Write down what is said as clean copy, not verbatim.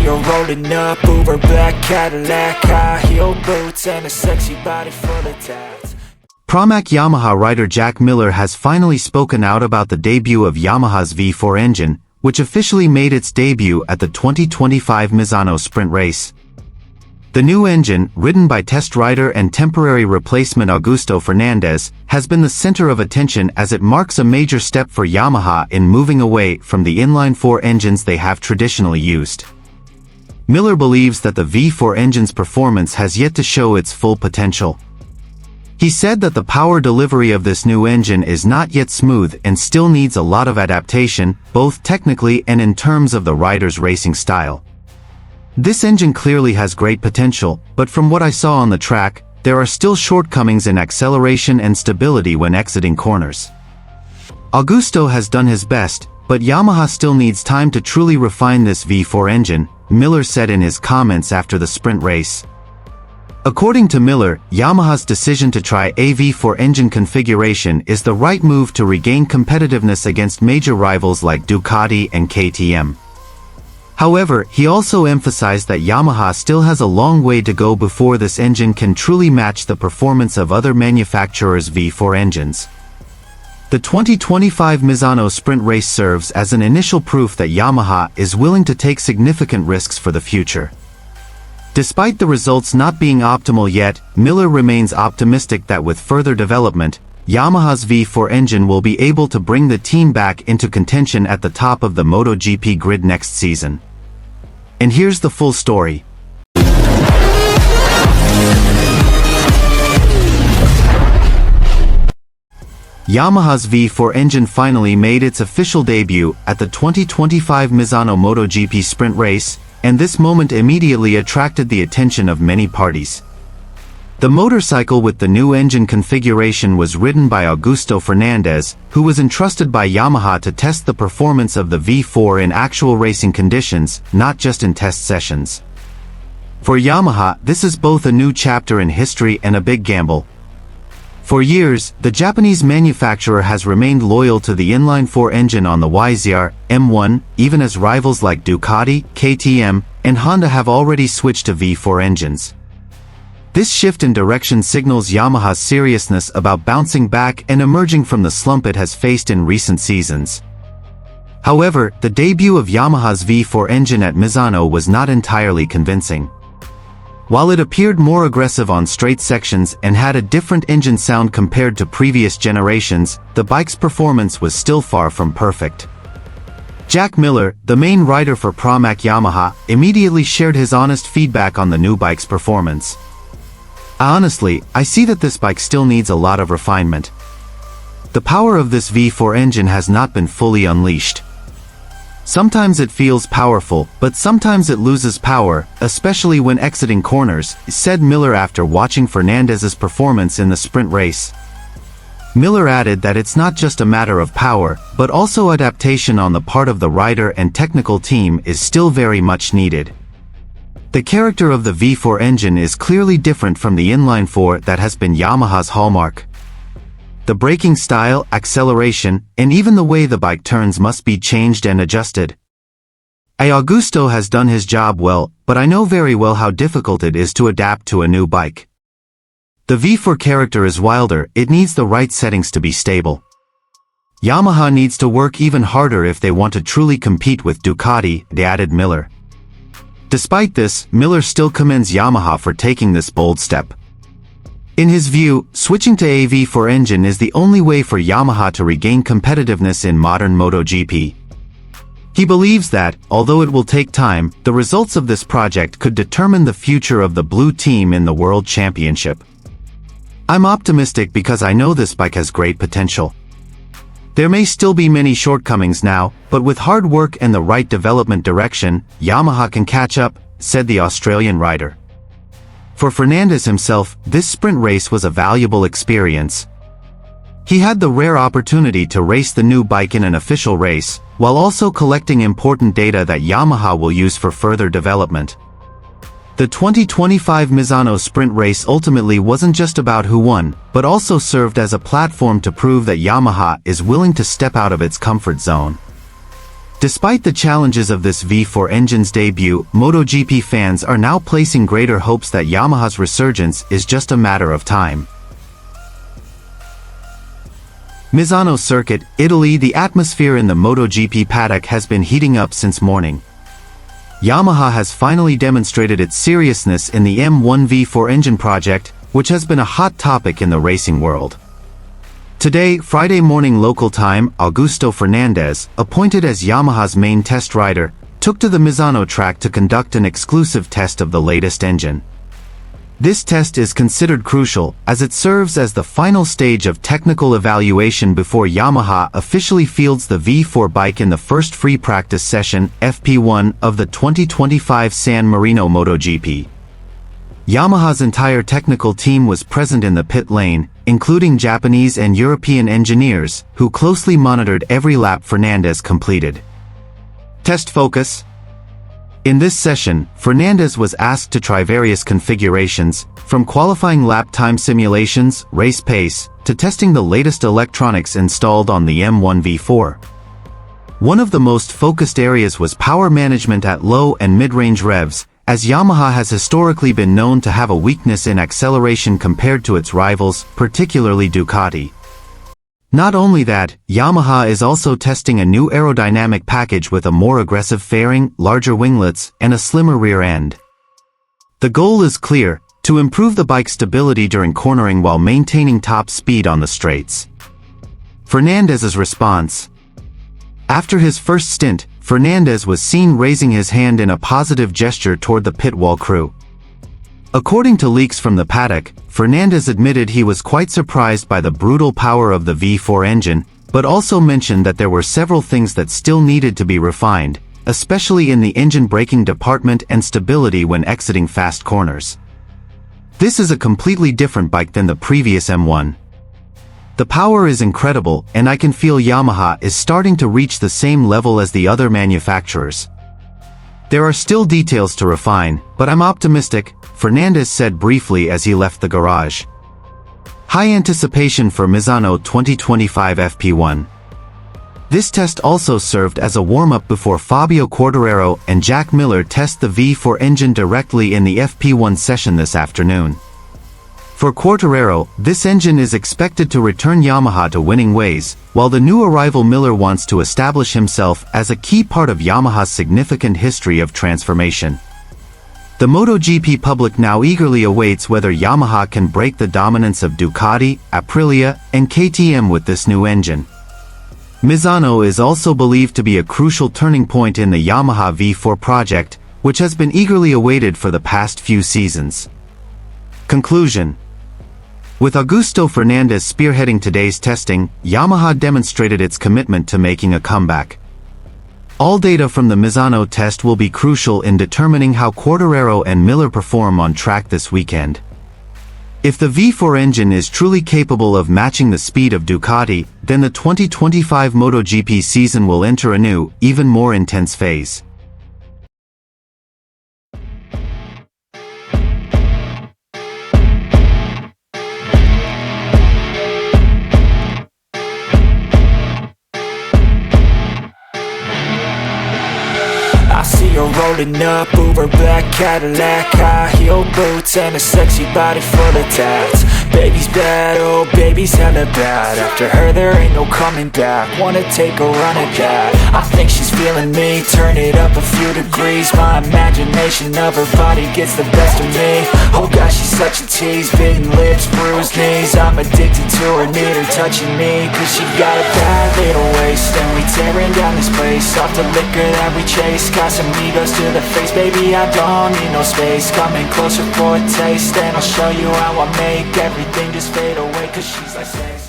You're rolling up, Uber black Cadillac, high heel boots, and a sexy body full of tats. Pramac Yamaha rider Jack Miller has finally spoken out about the debut of Yamaha's V4 engine, which officially made its debut at the 2025 Misano Sprint Race. The new engine, ridden by test rider and temporary replacement Augusto Fernandez, has been the center of attention as it marks a major step for Yamaha in moving away from the inline-4 engines they have traditionally used. Miller believes that the V4 engine's performance has yet to show its full potential. He said that the power delivery of this new engine is not yet smooth and still needs a lot of adaptation, both technically and in terms of the rider's racing style. This engine clearly has great potential, but from what I saw on the track, there are still shortcomings in acceleration and stability when exiting corners. Augusto has done his best, but Yamaha still needs time to truly refine this V4 engine, Miller said in his comments after the sprint race. According to Miller, Yamaha's decision to try a V4 engine configuration is the right move to regain competitiveness against major rivals like Ducati and KTM. However, he also emphasized that Yamaha still has a long way to go before this engine can truly match the performance of other manufacturers' V4 engines. The 2025 Misano Sprint Race serves as an initial proof that Yamaha is willing to take significant risks for the future. Despite the results not being optimal yet, Miller remains optimistic that with further development, Yamaha's V4 engine will be able to bring the team back into contention at the top of the MotoGP grid next season. And here's the full story. Yamaha's V4 engine finally made its official debut at the 2025 Misano MotoGP Sprint Race, and this moment immediately attracted the attention of many parties. The motorcycle with the new engine configuration was ridden by Augusto Fernandez, who was entrusted by Yamaha to test the performance of the V4 in actual racing conditions, not just in test sessions. For Yamaha, this is both a new chapter in history and a big gamble. For years, the Japanese manufacturer has remained loyal to the inline-4 engine on the YZR M1, even as rivals like Ducati, KTM, and Honda have already switched to V4 engines. This shift in direction signals Yamaha's seriousness about bouncing back and emerging from the slump it has faced in recent seasons. However, the debut of Yamaha's V4 engine at Misano was not entirely convincing. While it appeared more aggressive on straight sections and had a different engine sound compared to previous generations, the bike's performance was still far from perfect. Jack Miller, the main rider for Pramac Yamaha, immediately shared his honest feedback on the new bike's performance. Honestly, I see that this bike still needs a lot of refinement. The power of this V4 engine has not been fully unleashed. Sometimes it feels powerful, but sometimes it loses power, especially when exiting corners, said Miller after watching Fernandez's performance in the sprint race. Miller added that it's not just a matter of power, but also adaptation on the part of the rider and technical team is still very much needed. The character of the V4 engine is clearly different from the inline-4 that has been Yamaha's hallmark. The braking style, acceleration, and even the way the bike turns must be changed and adjusted. Augusto has done his job well, but I know very well how difficult it is to adapt to a new bike. The V4 character is wilder, it needs the right settings to be stable. Yamaha needs to work even harder if they want to truly compete with Ducati, added Miller. Despite this, Miller still commends Yamaha for taking this bold step. In his view, switching to a V4 engine is the only way for Yamaha to regain competitiveness in modern MotoGP. He believes that, although it will take time, the results of this project could determine the future of the blue team in the World Championship. I'm optimistic because I know this bike has great potential. There may still be many shortcomings now, but with hard work and the right development direction, Yamaha can catch up, said the Australian rider. For Fernandez himself, this sprint race was a valuable experience. He had the rare opportunity to race the new bike in an official race, while also collecting important data that Yamaha will use for further development. The 2025 Misano Sprint Race ultimately wasn't just about who won, but also served as a platform to prove that Yamaha is willing to step out of its comfort zone. Despite the challenges of this V4 engine's debut, MotoGP fans are now placing greater hopes that Yamaha's resurgence is just a matter of time. Misano Circuit, Italy. The atmosphere in the MotoGP paddock has been heating up since morning. Yamaha has finally demonstrated its seriousness in the M1 V4 engine project, which has been a hot topic in the racing world. Today, Friday morning local time, Augusto Fernandez, appointed as Yamaha's main test rider, took to the Misano track to conduct an exclusive test of the latest engine. This test is considered crucial, as it serves as the final stage of technical evaluation before Yamaha officially fields the V4 bike in the first free practice session, FP1, of the 2025 San Marino MotoGP. Yamaha's entire technical team was present in the pit lane, including Japanese and European engineers, who closely monitored every lap Fernandez completed. Test focus. In this session, Fernandez was asked to try various configurations, from qualifying lap time simulations, race pace, to testing the latest electronics installed on the M1 V4. One of the most focused areas was power management at low and mid-range revs, as Yamaha has historically been known to have a weakness in acceleration compared to its rivals, particularly Ducati. Not only that, Yamaha is also testing a new aerodynamic package with a more aggressive fairing, larger winglets, and a slimmer rear end. The goal is clear: to improve the bike's stability during cornering while maintaining top speed on the straights. Fernandez's response. After his first stint, Fernandez was seen raising his hand in a positive gesture toward the pit wall crew. According to leaks from the paddock, Fernandez admitted he was quite surprised by the brutal power of the V4 engine, but also mentioned that there were several things that still needed to be refined, especially in the engine braking department and stability when exiting fast corners. This is a completely different bike than the previous M1. The power is incredible, and I can feel Yamaha is starting to reach the same level as the other manufacturers. There are still details to refine, but I'm optimistic, Fernandez said briefly as he left the garage. High anticipation for Misano 2025 FP1. This test also served as a warm-up before Fabio Quartararo and Jack Miller test the V4 engine directly in the FP1 session this afternoon. For Quartararo, this engine is expected to return Yamaha to winning ways, while the new arrival Miller wants to establish himself as a key part of Yamaha's significant history of transformation. The MotoGP public now eagerly awaits whether Yamaha can break the dominance of Ducati, Aprilia, and KTM with this new engine. Misano is also believed to be a crucial turning point in the Yamaha V4 project, which has been eagerly awaited for the past few seasons. Conclusion. With Augusto Fernandez spearheading today's testing, Yamaha demonstrated its commitment to making a comeback. All data from the Misano test will be crucial in determining how Quartararo and Miller perform on track this weekend. If the V4 engine is truly capable of matching the speed of Ducati, then the 2025 MotoGP season will enter a new, even more intense phase. I see her rolling up, Uber black Cadillac, high heel boots and a sexy body full of tats. Baby's bad, oh baby's hella bad. After her there ain't no coming back. Wanna take a run at that. I think she's feeling me, turn it up a few degrees. My imagination of her body gets the best of me. Oh gosh, she's such a tease, bitten lips, bruised knees. I'm addicted to her, need her touching me, cause she got a bad little waist. And we tearing down this place, off the liquor that we chase. Got some egos to the face, baby I don't need no space. Coming closer for a taste, and I'll show you how I make everything just fade away, cause she's like sex.